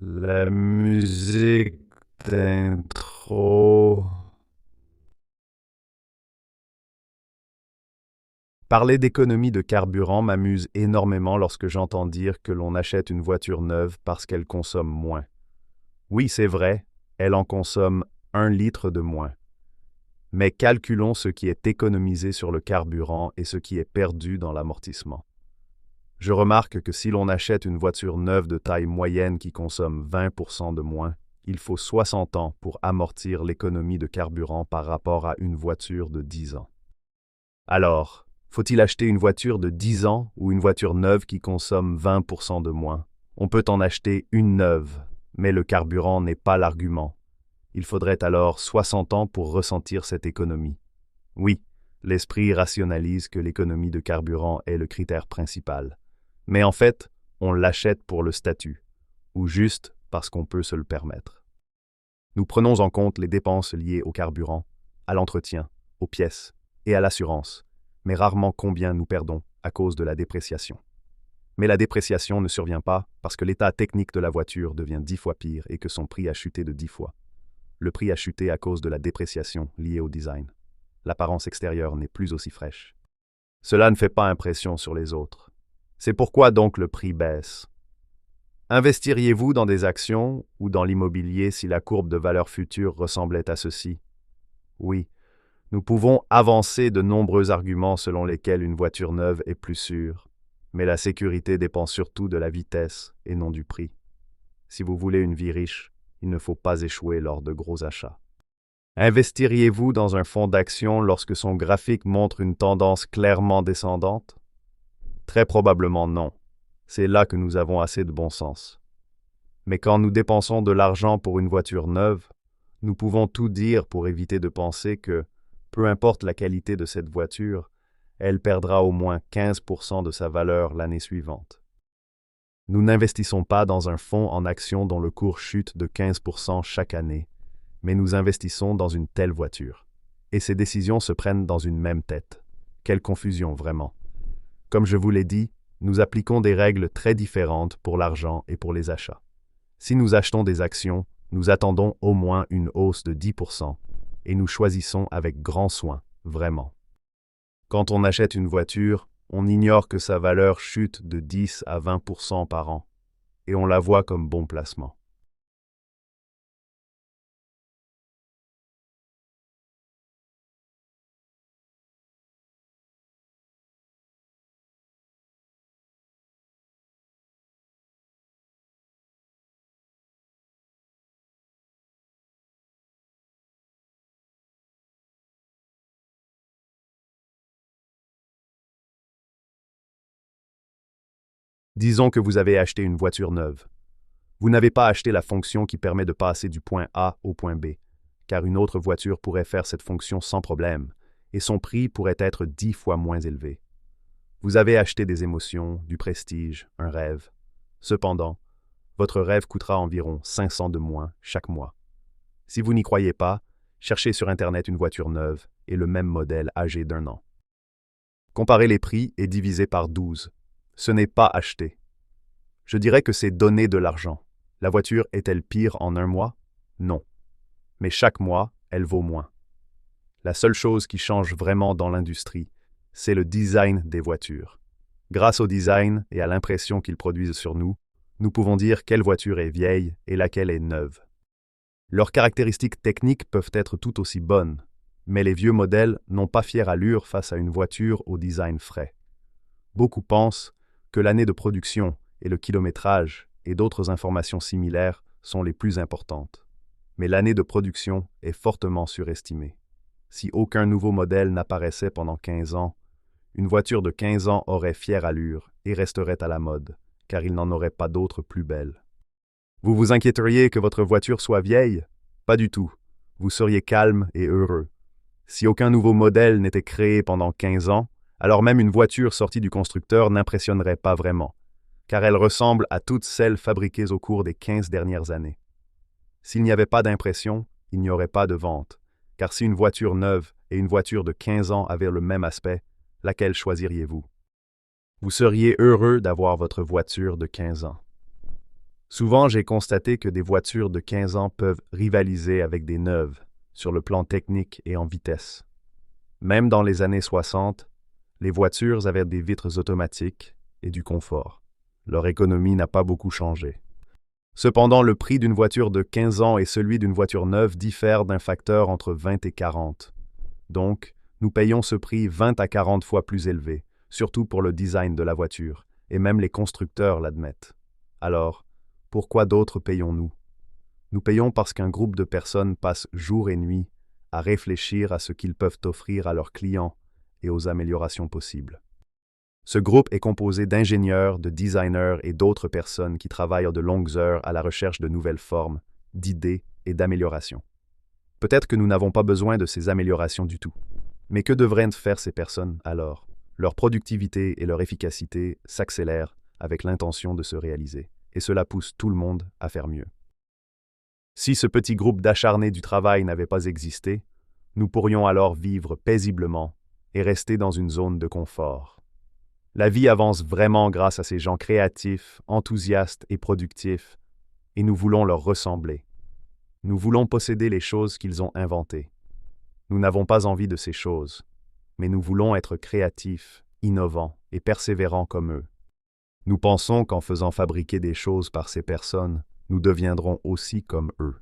La musique d'intro. Parler d'économie de carburant m'amuse énormément lorsque j'entends dire que l'on achète une voiture neuve parce qu'elle consomme moins. Oui, c'est vrai, elle en consomme 1 litre de moins. Mais calculons ce qui est économisé sur le carburant et ce qui est perdu dans l'amortissement. Je remarque que si l'on achète une voiture neuve de taille moyenne qui consomme 20% de moins, il faut 60 ans pour amortir l'économie de carburant par rapport à une voiture de 10 ans. Alors, faut-il acheter une voiture de 10 ans ou une voiture neuve qui consomme 20% de moins? On peut en acheter une neuve, mais le carburant n'est pas l'argument. Il faudrait alors 60 ans pour ressentir cette économie. Oui, l'esprit rationalise que l'économie de carburant est le critère principal. Mais en fait, on l'achète pour le statut, ou juste parce qu'on peut se le permettre. Nous prenons en compte les dépenses liées au carburant, à l'entretien, aux pièces et à l'assurance, mais rarement combien nous perdons à cause de la dépréciation. Mais la dépréciation ne survient pas parce que l'état technique de la voiture devient 10 fois pire et que son prix a chuté de 10 fois. Le prix a chuté à cause de la dépréciation liée au design. L'apparence extérieure n'est plus aussi fraîche. Cela ne fait pas impression sur les autres. C'est pourquoi donc le prix baisse. Investiriez-vous dans des actions ou dans l'immobilier si la courbe de valeur future ressemblait à ceci? Oui, nous pouvons avancer de nombreux arguments selon lesquels une voiture neuve est plus sûre, mais la sécurité dépend surtout de la vitesse et non du prix. Si vous voulez une vie riche, il ne faut pas échouer lors de gros achats. Investiriez-vous dans un fonds d'action lorsque son graphique montre une tendance clairement descendante? Très probablement non. C'est là que nous avons assez de bon sens. Mais quand nous dépensons de l'argent pour une voiture neuve, nous pouvons tout dire pour éviter de penser que, peu importe la qualité de cette voiture, elle perdra au moins 15% de sa valeur l'année suivante. Nous n'investissons pas dans un fonds en actions dont le cours chute de 15% chaque année, mais nous investissons dans une telle voiture. Et ces décisions se prennent dans une même tête. Quelle confusion, vraiment. Comme je vous l'ai dit, nous appliquons des règles très différentes pour l'argent et pour les achats. Si nous achetons des actions, nous attendons au moins une hausse de 10% et nous choisissons avec grand soin, vraiment. Quand on achète une voiture, on ignore que sa valeur chute de 10 à 20% par an et on la voit comme bon placement. Disons que vous avez acheté une voiture neuve. Vous n'avez pas acheté la fonction qui permet de passer du point A au point B, car une autre voiture pourrait faire cette fonction sans problème, et son prix pourrait être 10 fois moins élevé. Vous avez acheté des émotions, du prestige, un rêve. Cependant, votre rêve coûtera environ 500 de moins chaque mois. Si vous n'y croyez pas, cherchez sur Internet une voiture neuve et le même modèle âgé d'1 an. Comparez les prix et divisez par 12. Ce n'est pas acheter. Je dirais que c'est donner de l'argent. La voiture est-elle pire en 1 mois? Non. Mais chaque mois, elle vaut moins. La seule chose qui change vraiment dans l'industrie, c'est le design des voitures. Grâce au design et à l'impression qu'ils produisent sur nous, nous pouvons dire quelle voiture est vieille et laquelle est neuve. Leurs caractéristiques techniques peuvent être tout aussi bonnes, mais les vieux modèles n'ont pas fière allure face à une voiture au design frais. Beaucoup pensent que l'année de production et le kilométrage et d'autres informations similaires sont les plus importantes. Mais l'année de production est fortement surestimée. Si aucun nouveau modèle n'apparaissait pendant 15 ans, une voiture de 15 ans aurait fière allure et resterait à la mode, car il n'en aurait pas d'autres plus belles. Vous vous inquiéteriez que votre voiture soit vieille? Pas du tout. Vous seriez calme et heureux. Si aucun nouveau modèle n'était créé pendant 15 ans, alors même une voiture sortie du constructeur n'impressionnerait pas vraiment, car elle ressemble à toutes celles fabriquées au cours des 15 dernières années. S'il n'y avait pas d'impression, il n'y aurait pas de vente, car si une voiture neuve et une voiture de 15 ans avaient le même aspect, laquelle choisiriez-vous? Vous seriez heureux d'avoir votre voiture de 15 ans. Souvent, j'ai constaté que des voitures de 15 ans peuvent rivaliser avec des neuves sur le plan technique et en vitesse. Même dans les années 60, les voitures avaient des vitres automatiques et du confort. Leur économie n'a pas beaucoup changé. Cependant, le prix d'une voiture de 15 ans et celui d'une voiture neuve diffèrent d'un facteur entre 20 et 40. Donc, nous payons ce prix 20 à 40 fois plus élevé, surtout pour le design de la voiture, et même les constructeurs l'admettent. Alors, pourquoi d'autres payons-nous? Nous payons parce qu'un groupe de personnes passe jour et nuit à réfléchir à ce qu'ils peuvent offrir à leurs clients et aux améliorations possibles. Ce groupe est composé d'ingénieurs, de designers et d'autres personnes qui travaillent de longues heures à la recherche de nouvelles formes, d'idées et d'améliorations. Peut-être que nous n'avons pas besoin de ces améliorations du tout. Mais que devraient faire ces personnes alors? Leur productivité et leur efficacité s'accélèrent avec l'intention de se réaliser, et cela pousse tout le monde à faire mieux. Si ce petit groupe d'acharnés du travail n'avait pas existé, nous pourrions alors vivre paisiblement et rester dans une zone de confort. La vie avance vraiment grâce à ces gens créatifs, enthousiastes et productifs, et nous voulons leur ressembler. Nous voulons posséder les choses qu'ils ont inventées. Nous n'avons pas envie de ces choses, mais nous voulons être créatifs, innovants et persévérants comme eux. Nous pensons qu'en faisant fabriquer des choses par ces personnes, nous deviendrons aussi comme eux.